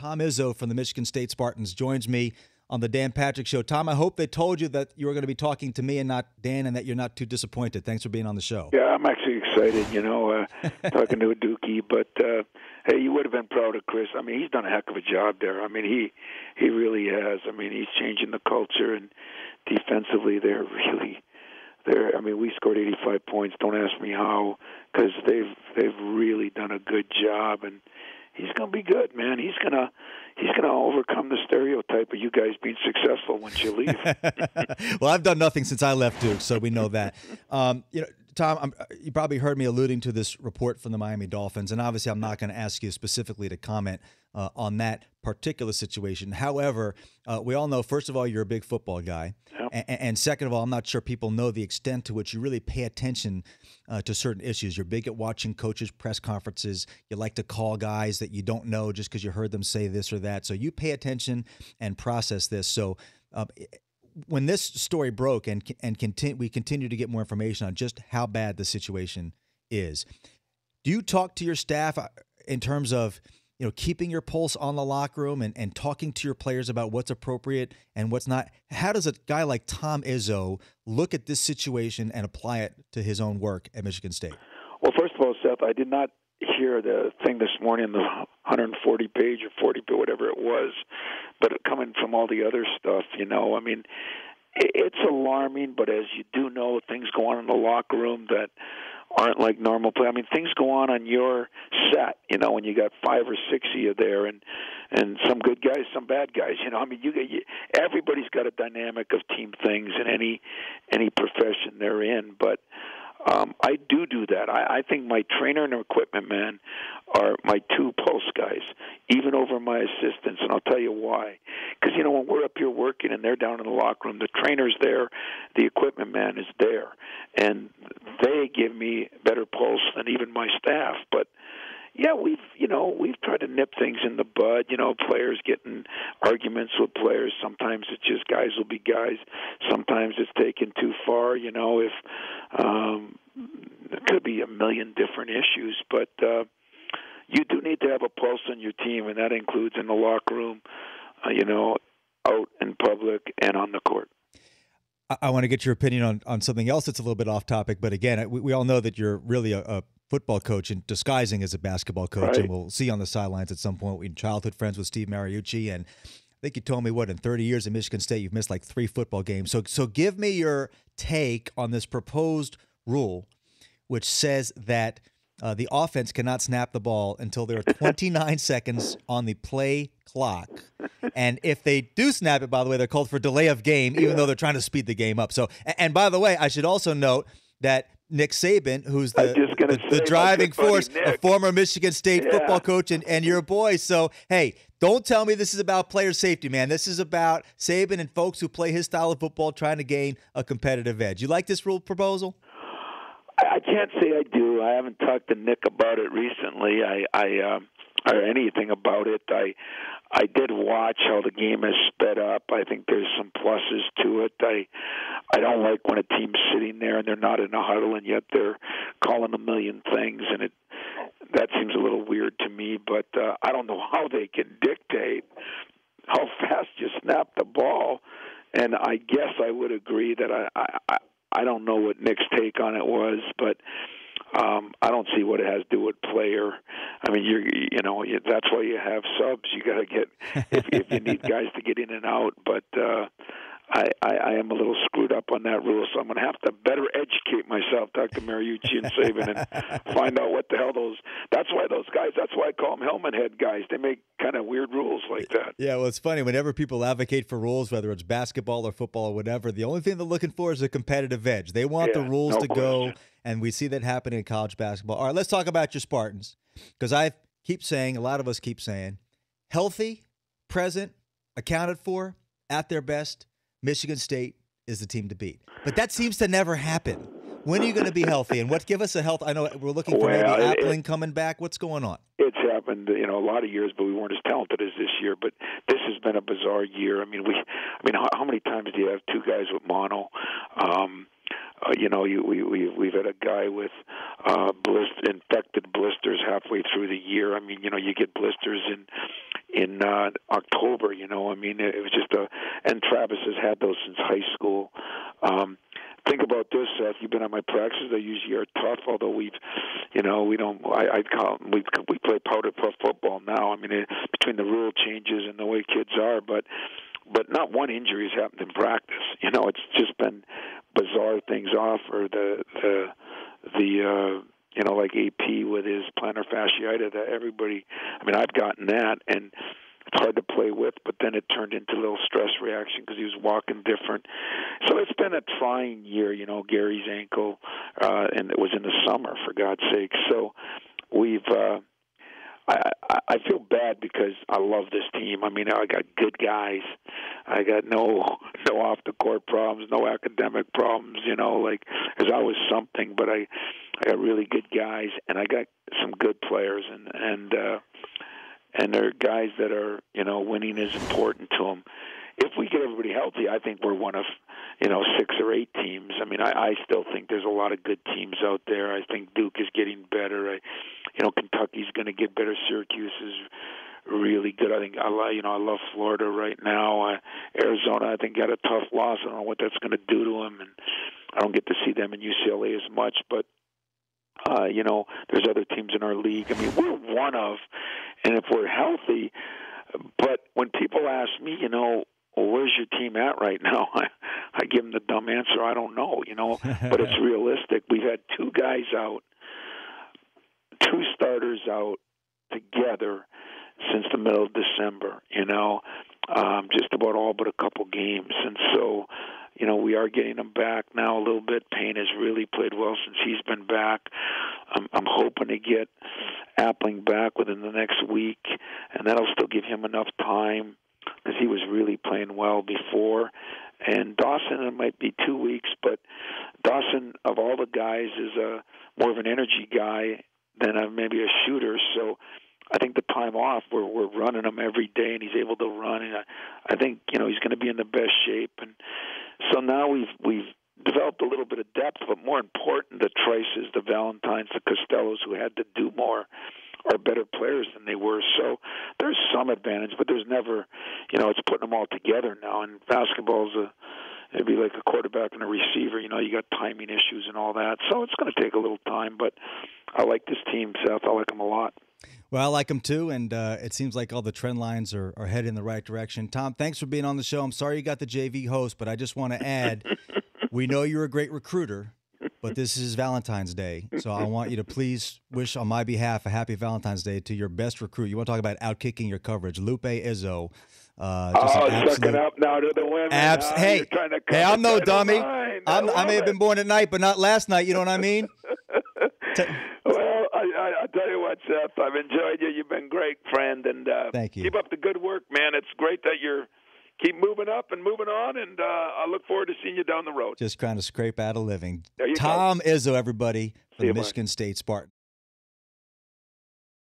Tom Izzo from the Michigan State Spartans joins me on the Dan Patrick Show. Tom, I hope they told you that you were going to be talking to me and not Dan, and that you're not too disappointed. Thanks for being on the show. Yeah, I'm actually excited, talking to a Dookie. But, hey, you would have been proud of Chris. I mean, he's done a heck of a job there. I mean, he really has. I mean, he's changing the culture, and defensively we scored 85 points. Don't ask me how, because they've really done a good job, and he's going to be good, man. He's going to overcome the stereotype of you guys being successful once you leave. Well, I've done nothing since I left Duke, so we know that. Tom, you probably heard me alluding to this report from the Miami Dolphins, and obviously I'm not going to ask you specifically to comment on that particular situation. However, we all know, first of all, you're a big football guy. Yep. And second of all, I'm not sure people know the extent to which you really pay attention to certain issues. You're big at watching coaches' press conferences. You like to call guys that you don't know just because you heard them say this or that. So you pay attention and process this. So when this story broke and we continue to get more information on just how bad the situation is, do you talk to your staff in terms of keeping your pulse on the locker room and talking to your players about what's appropriate and what's not? How does a guy like Tom Izzo look at this situation and apply it to his own work at Michigan State? Well, first of all, Seth, I did not hear the thing this morning, the 140-page or 40, whatever it was, but coming from all the other stuff, I mean, it's alarming, but as you do know, things go on in the locker room that aren't like normal play. I mean, things go on your set, when you got 5 or 6 of you there, and some good guys, some bad guys. I mean, everybody's got a dynamic of team things in any profession they're in, but I do that. I think my trainer and equipment man are my 2 pulse guys, even over my assistants, and I'll tell you why. Because, when we're up here working and they're down in the locker room, the trainer's there, the equipment man is there, and they give me better pulse than even my staff. But yeah, we've tried to nip things in the bud. Players getting arguments with players. Sometimes it's just guys will be guys. Sometimes it's taken too far. If there could be a million different issues, but you do need to have a pulse on your team, and that includes in the locker room, out in public and on the court. I want to get your opinion on something else that's a little bit off topic, but again, we all know that you're really a football coach and disguising as a basketball coach, right. And we'll see on the sidelines at some point. We're childhood friends with Steve Mariucci, and I think you told me, in 30 years at Michigan State, you've missed like 3 football games. So give me your take on this proposed rule, which says that the offense cannot snap the ball until there are 29 seconds on the play clock. And if they do snap it, by the way, they're called for delay of game, even though they're trying to speed the game up. So, and by the way, I should also note that Nick Saban, who's the driving force, a former Michigan State football coach and your boy. So, hey, don't tell me this is about player safety, man. This is about Saban and folks who play his style of football trying to gain a competitive edge. You like this rule proposal? I can't say I do. I haven't talked to Nick about it recently. Or anything about it. I did watch how the game is sped up. I think there's some pluses to it. I don't like when a team's sitting there and they're not in a huddle and yet they're calling a million things, and that seems a little weird to me. But I don't know how they can dictate how fast you snap the ball. And I guess I would agree that I don't know what Nick's take on it was, but I don't see what it has to do with player. I mean, that's why you have subs. You got to get if you need guys to get in and out. But I am a little screwed up on that rule, so I'm going to have to better educate myself, talk to Mariucci and Saban, and find out what the hell those. That's why those guys. That's why I call them helmet head guys. They make kind of weird rules like that. Yeah, well, it's funny. Whenever people advocate for rules, whether it's basketball or football or whatever, the only thing they're looking for is a competitive edge. They want the rules to go, and we see that happening in college basketball. All right, let's talk about your Spartans, because I keep saying, a lot of us keep saying, healthy, present, accounted for, at their best, Michigan State is the team to beat. But that seems to never happen. When are you going to be healthy? And what give us a health? I know we're looking for maybe Appling coming back. What's going on? It's happened, a lot of years, but we weren't as talented as this year. But this has been a bizarre year. I mean, how many times do you have 2 guys with mono? We've had a guy with infected blisters halfway through the year. I mean, you get blisters in October. I mean, it was just and Travis has had those since high school. Think about this, Seth. You've been on my practices. They usually are tough, although we don't. We play powder puff football now. I mean, between the rule changes and the way kids are, but not one injury has happened in practice. It's just been bizarre things off, or the like AP with his plantar fasciitis. That everybody. I mean, I've gotten that, and it's hard to play with, but then it turned into a little stress reaction because he was walking different. So it's been a trying year, Gary's ankle, and it was in the summer, for God's sake. So we've I feel bad because I love this team. I mean, I got good guys. I got no off-the-court problems, no academic problems, like there's always something, but I got really good guys, and I got some good players, and they're guys that are, winning is important to them. If we get everybody healthy, I think we're one of, 6 or 8 teams. I mean, I still think there's a lot of good teams out there. I think Duke is getting better. Kentucky's going to get better. Syracuse is really good. I think I love Florida right now. Arizona, I think, got a tough loss. I don't know what that's going to do to them, and I don't get to see them in UCLA as much, but there's other teams in our league. I mean, we're one of, and if we're healthy, but when people ask me, well, where's your team at right now? I give them the dumb answer, I don't know, but it's realistic. We've had 2 guys out, 2 starters out together since the middle of December, just about all but a couple games. And so, we are getting him back now a little bit. Payne has really played well since he's been back. I'm hoping to get Appling back within the next week, and that'll still give him enough time because he was really playing well before. And Dawson, it might be 2 weeks, but Dawson, of all the guys, is more of an energy guy than maybe a shooter. So I think the time off, we're running him every day, and he's able to run. And I think he's going to be in the best shape. And so now we've developed a little bit of depth, but more important, the Trices, the Valentines, the Costellos, who had to do more, are better players than they were. So there's some advantage, but there's never, it's putting them all together now. And basketball's it'd be like a quarterback and a receiver. You got timing issues and all that. So it's going to take a little time, but I like this team, Seth. I like them a lot. Well, I like them too, and it seems like all the trend lines are headed in the right direction. Tom, thanks for being on the show. I'm sorry you got the JV host, but I just want to add, we know you're a great recruiter, but this is Valentine's Day, so I want you to please wish on my behalf a happy Valentine's Day to your best recruit. You want to talk about outkicking your coverage, Lupe Izzo. Sucking up now to the women. Hey, I'm no dummy. I may have been born at night, but not last night. You know what I mean? Well, I tell you what, Seth, I've enjoyed you. You've been great, friend, and thank you. Keep up the good work, man. It's great that you're keep moving up and moving on, and I look forward to seeing you down the road. Just trying to scrape out a living. There you Tom go. Izzo, everybody, from the Michigan State Spartans.